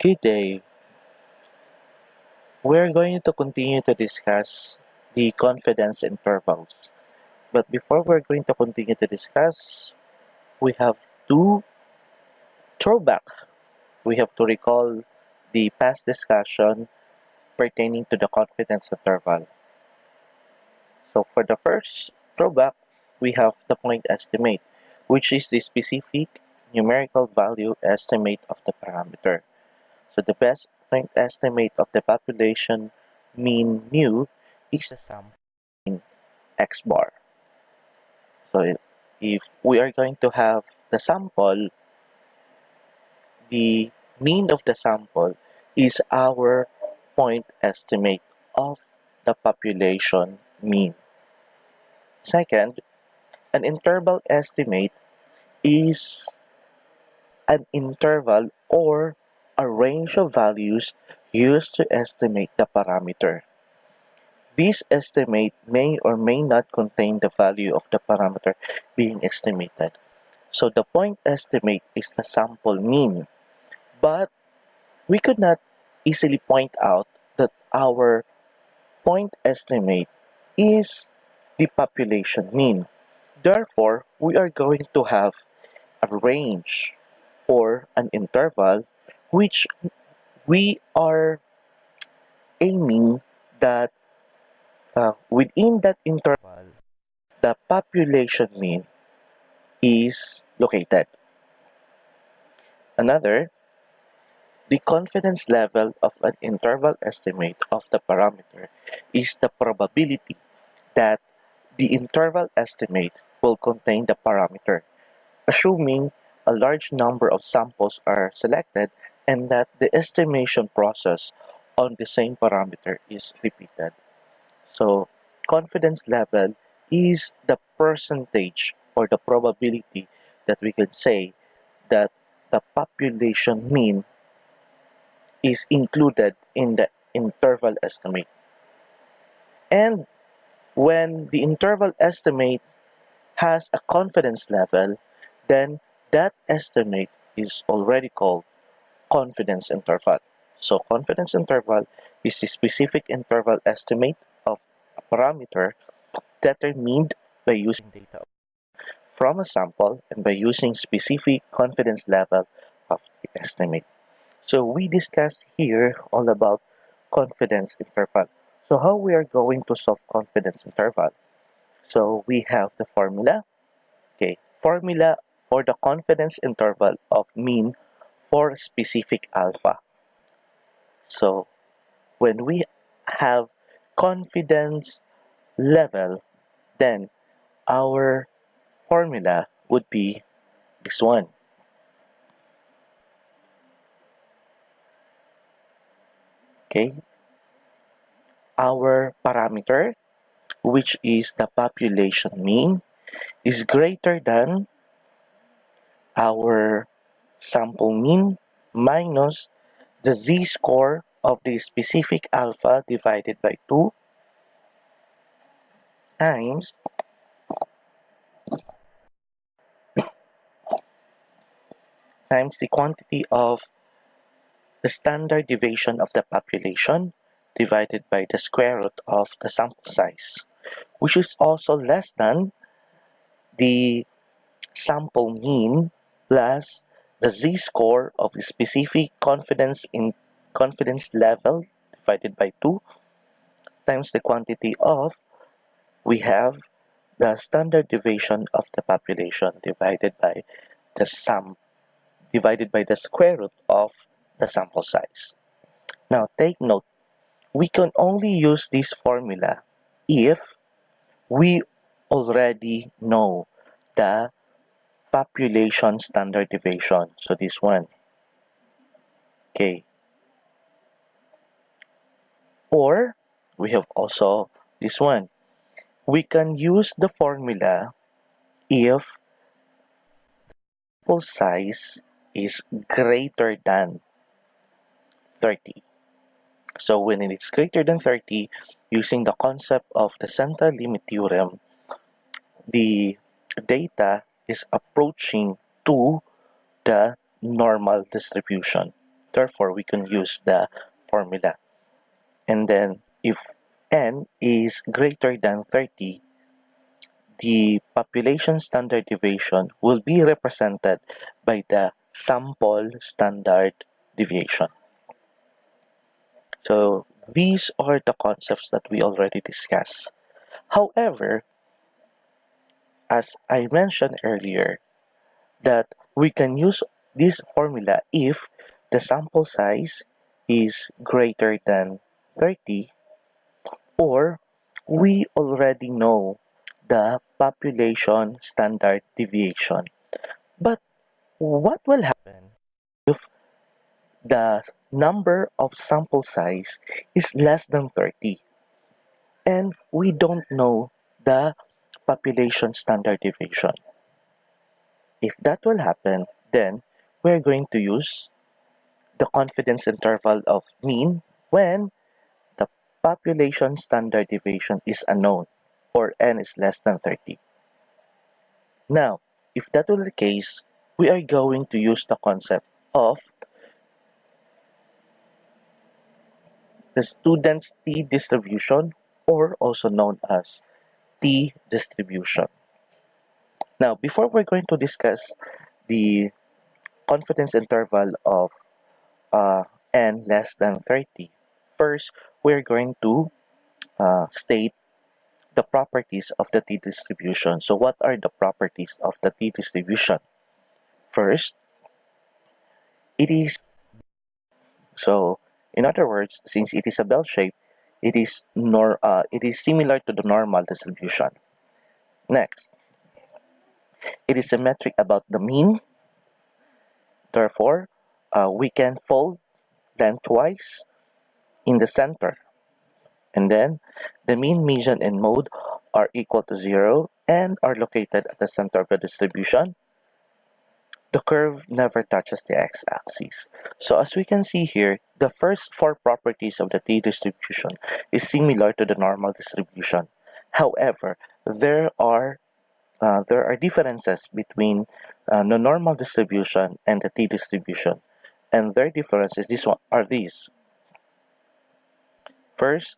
Good day. We're going to continue to discuss the confidence intervals. But before we're going to continue to discuss, we have to throwback. We have to recall the past discussion pertaining to the confidence interval. So for the first throwback, we have the point estimate, which is the specific numerical value estimate of the parameter. So the best point estimate of the population mean mu is the sum in x bar. So if we are going to have the sample, the mean of the sample is our point estimate of the population mean. Second, an interval estimate is an interval or a range of values used to estimate the parameter. This estimate may or may not contain the value of the parameter being estimated. So the point estimate is the sample mean, but we could not easily point out that our point estimate is the population mean. Therefore, we are going to have a range or an interval which we are aiming that within that interval, the population mean is located. Another, the confidence level of an interval estimate of the parameter is the probability that the interval estimate will contain the parameter, assuming a large number of samples are selected and that the estimation process on the same parameter is repeated. So, confidence level is the percentage or the probability that we can say that the population mean is included in the interval estimate. And when the interval estimate has a confidence level, then that estimate is already called confidence interval. So confidence interval is the specific interval estimate of a parameter determined by using data from a sample and by using specific confidence level of the estimate. So we discussed here all about confidence interval. So how we are going to solve confidence interval? So we have the formula. Okay, formula for the confidence interval of mean for specific alpha. So when we have confidence level, then our formula would be this one. Okay, our parameter, which is the population mean, is greater than our sample mean minus the z-score of the specific alpha divided by 2 times the quantity of the standard deviation of the population divided by the square root of the sample size, which is also less than the sample mean plus the z-score of the specific confidence level divided by 2 times the quantity of, we have the standard deviation of the population divided by the square root of the sample size. Now take note, we can only use this formula if we already know the population standard deviation. So this one. Okay. Or we have also this one. We can use the formula if sample size is greater than 30. So when it's greater than 30, using the concept of the central limit theorem, the data is approaching to the normal distribution. Therefore, we can use the formula. And then if n is greater than 30, the population standard deviation will be represented by the sample standard deviation. So these are the concepts that we already discussed. However, as I mentioned earlier, that we can use this formula if the sample size is greater than 30, or we already know the population standard deviation. But what will happen if the number of sample size is less than 30 and we don't know the population standard deviation? If that will happen, then we're going to use the confidence interval of mean when the population standard deviation is unknown or n is less than 30. Now, if that will be the case, we are going to use the concept of the student's T-distribution, or also known as T-distribution. Now, before we're going to discuss the confidence interval of n less than 30, first we're going to state the properties of the T-distribution. So what are the properties of the T-distribution? First, it is, so in other words, since it is a bell shape, it is similar to the normal distribution. Next, it is symmetric about the mean. Therefore, we can fold lengthwise in the center. And then, the mean, median, and mode are equal to 0 and are located at the center of the distribution. The curve never touches the x-axis. So as we can see here, the first four properties of the T-distribution is similar to the normal distribution. However, there are differences between the normal distribution and the T-distribution, and their differences are these. First,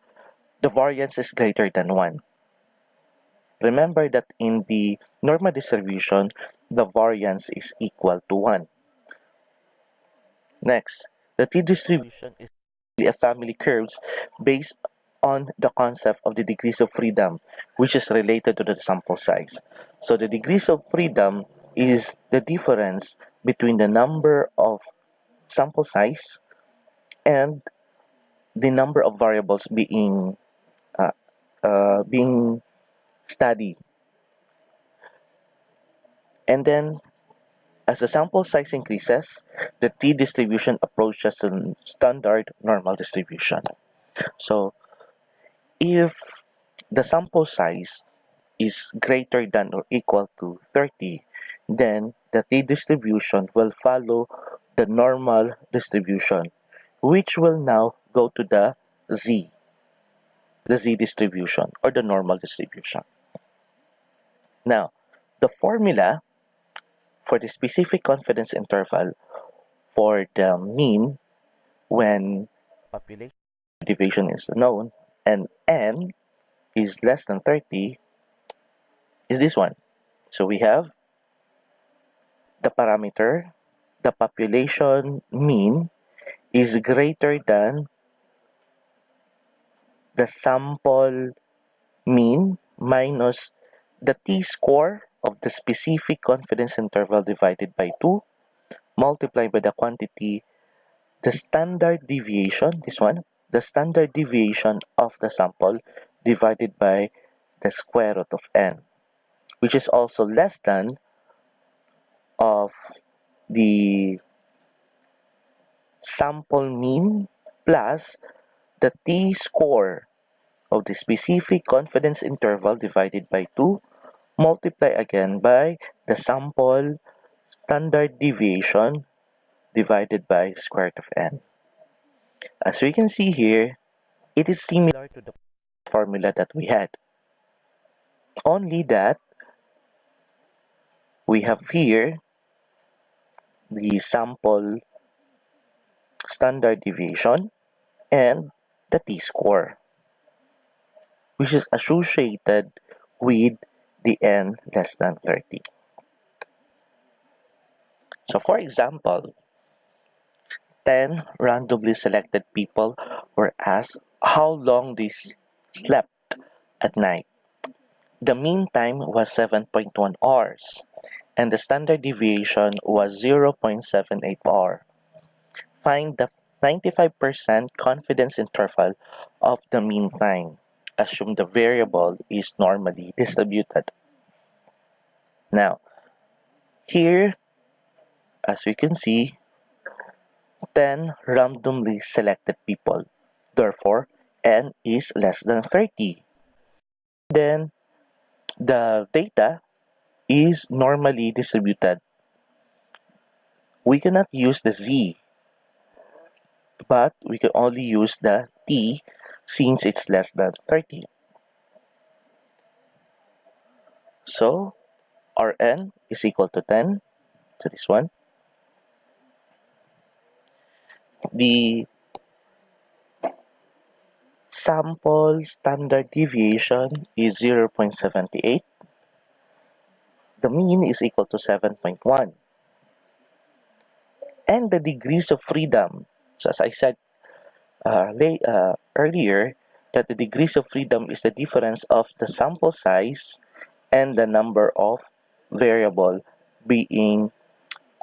the variance is greater than 1. Remember that in the normal distribution, the variance is equal to 1. Next, the T-distribution is a family curves based on the concept of the degrees of freedom, which is related to the sample size. So the degrees of freedom is the difference between the number of sample size and the number of variables being studied. And then, as the sample size increases, the T-distribution approaches the standard normal distribution. So, if the sample size is greater than or equal to 30, then the T-distribution will follow the normal distribution, which will now go to the Z distribution, or the normal distribution. Now, the formula for the specific confidence interval for the mean when population deviation is known and n is less than 30 is this one. So we have the parameter, the population mean is greater than the sample mean minus the t-score of the specific confidence interval divided by 2 multiplied by the quantity, the standard deviation, this one, the standard deviation of the sample divided by the square root of n, which is also less than of the sample mean plus the t-score of the specific confidence interval divided by 2 multiply again by the sample standard deviation divided by square root of n. As we can see here, it is similar to the formula that we had. Only that we have here the sample standard deviation, and the t-score, which is associated with the n less than 30. So for example, 10 randomly selected people were asked how long they slept at night. The mean time was 7.1 hours, and the standard deviation was 0.78 hour. Find the 95% confidence interval of the mean time. Assume the variable is normally distributed. Now, here, as we can see, 10 randomly selected people. Therefore, n is less than 30. Then, the data is normally distributed. We cannot use the z, but we can only use the t since it's less than 30. So, our n is equal to 10. So this one. The sample standard deviation is 0.78. The mean is equal to 7.1. And the degrees of freedom, so as I said earlier, that the degrees of freedom is the difference of the sample size and the number of variable being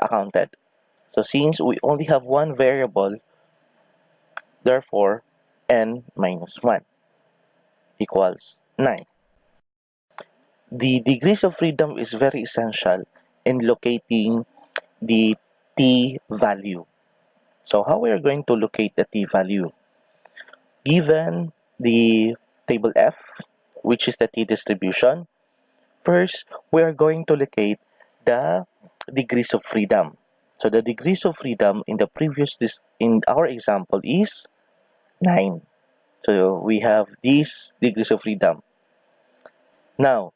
accounted. So since we only have one variable, therefore n minus 1 equals 9. The degrees of freedom is very essential in locating the t value. So how we are going to locate the t value? Given the table F, which is the t-distribution, first we are going to locate the degrees of freedom. So the degrees of freedom in our example is 9. So we have these degrees of freedom. Now,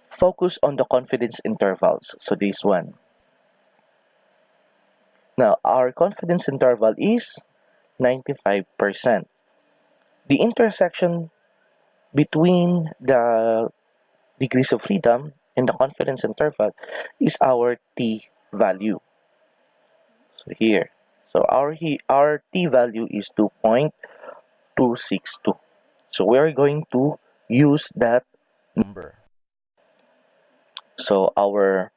focus on the confidence intervals. So this one. Now, our confidence interval is 95%. The intersection between the degrees of freedom and the confidence interval is our t value. So here. So our t value is 2.262. So we are going to use that number. So our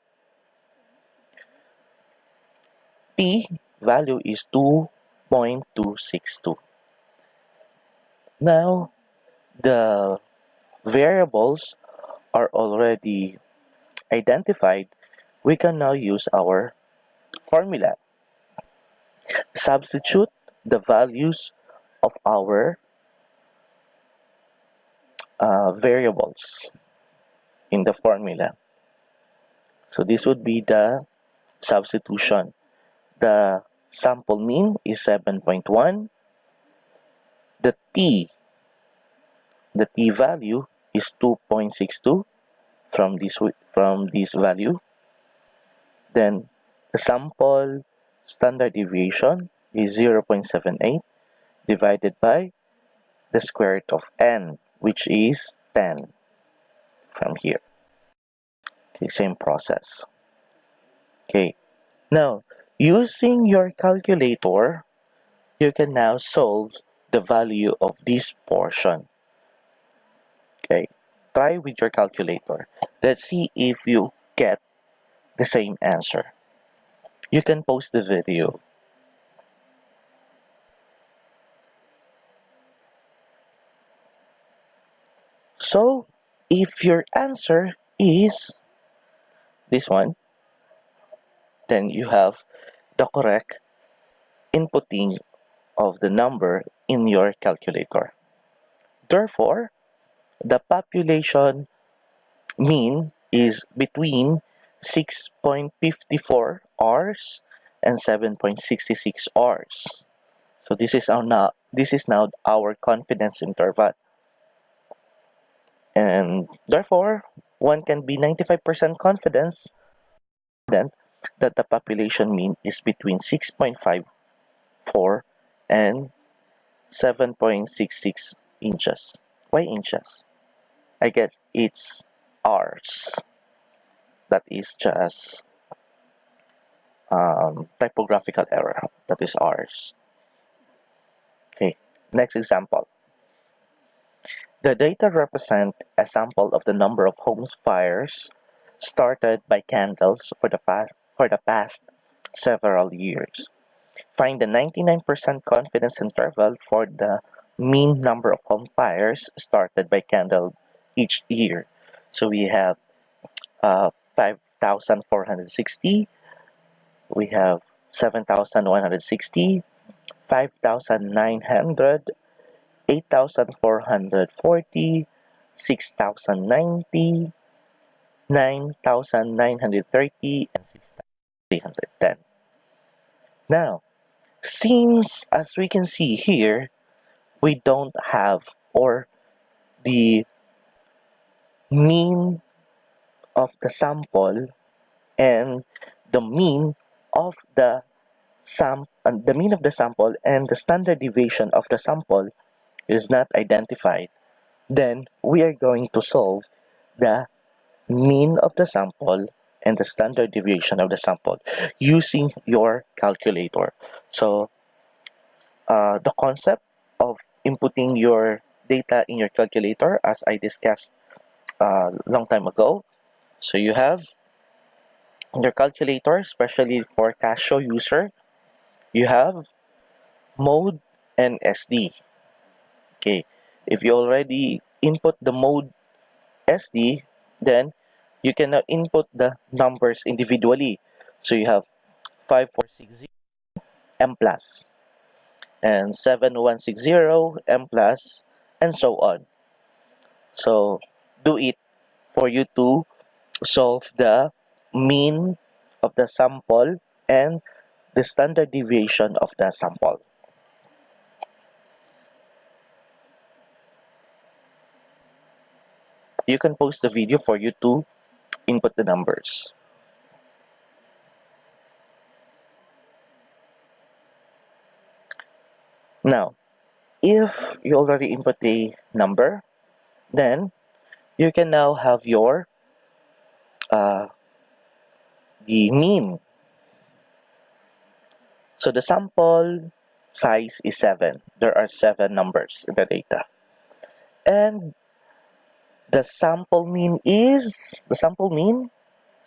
t value is 2.262. Now, the variables are already identified. We can now use our formula. Substitute the values of our variables in the formula. So this would be the substitution. The sample mean is 7.1. The t value is 2.62 from this value. Then the sample standard deviation is 0.78 divided by the square root of n, which is 10 from here. Okay, same process. Okay, now using your calculator, you can now solve the value of this portion. Okay, try with your calculator. Let's see if you get the same answer. You can pause the video. So, if your answer is this one, then you have the correct inputting of the number in your calculator. Therefore, the population mean is between 6.54 hours and 7.66 hours. So this is now our confidence interval. And therefore, one can be 95% confident that the population mean is between 6.54 and 7.66 inches. Why inches? I guess it's ours. That is just typographical error. That is ours. Okay, next example. The data represent a sample of the number of home fires started by candles for the past several years. Find the 99% confidence interval for the mean number of home fires started by candle each year. So we have 5,460, we have 7,160, 5,900, 8,440, 6,090, 9,930, and 6,310. Now, since as we can see here, we don't have or the mean of the sample and the mean of the the mean of the sample and the standard deviation of the sample is not identified, then we are going to solve the mean of the sample and the standard deviation of the sample using your calculator. So the concept of inputting your data in your calculator, as I discussed a long time ago. So you have your calculator, especially for Casio user, you have mode and SD. Okay, if you already input the mode SD, then you can now input the numbers individually. So you have 5460 M plus and 7160 M plus and so on. So do it for you to solve the mean of the sample and the standard deviation of the sample. You can pause the video for you to input the numbers. Now, if you already input the number, then you can now have your the mean. So the sample size is 7. There are 7 numbers in the data. And the sample mean is, so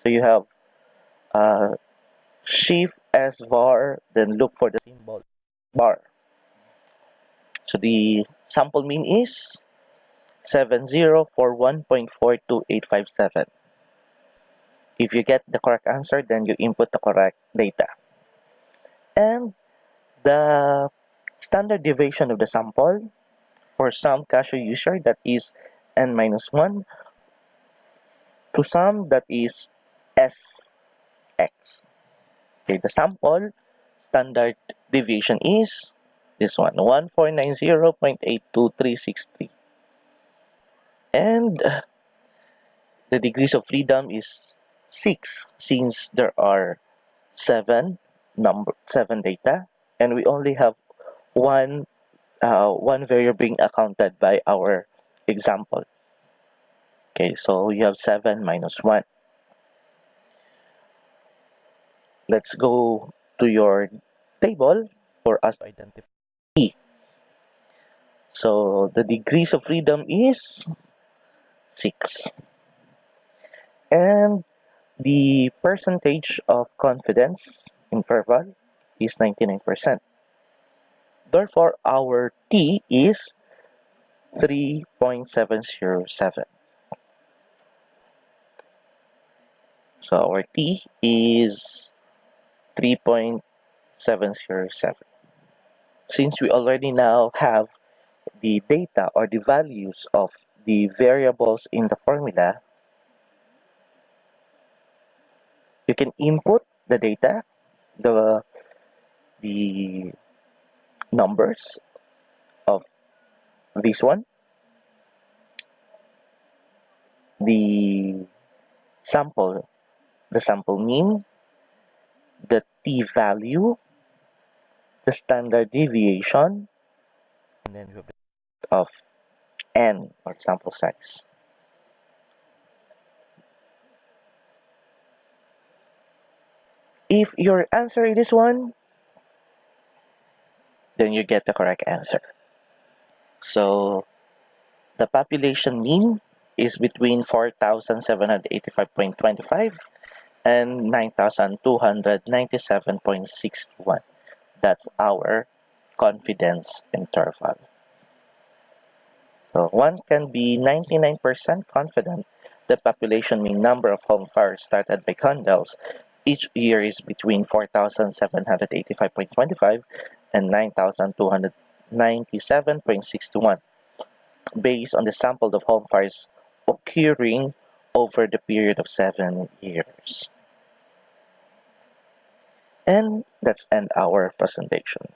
you have shift S var, then look for the symbol bar. So the sample mean is 7041.42857. If you get the correct answer, then you input the correct data. And the standard deviation of the sample for some Casio user, that is n minus 1, to some that is sx. Okay, the sample standard deviation is this one, 1490.82363. And the degrees of freedom is 6, since there are 7 data, and we only have one variable being accounted by our example. Okay, so you have 7 minus 1. Let's go to your table for us to identify E. So the degrees of freedom is 6. And the percentage of confidence interval is 99%. Therefore, our T is 3.707. So our T is 3.707. Since we already now have the data or the values of the variables in the formula, you can input the data, the numbers of this one, the sample mean, the t-value, the standard deviation, and then we have of n, or sample size. If you're answering this one, then you get the correct answer. So the population mean is between 4,785.25 and 9,297.61. That's our confidence interval. So one can be 99% confident the population mean number of home fires started by candles each year is between 4,785.25 and 9,297.61 based on the sample of home fires occurring over the period of 7 years. And that's end our presentation.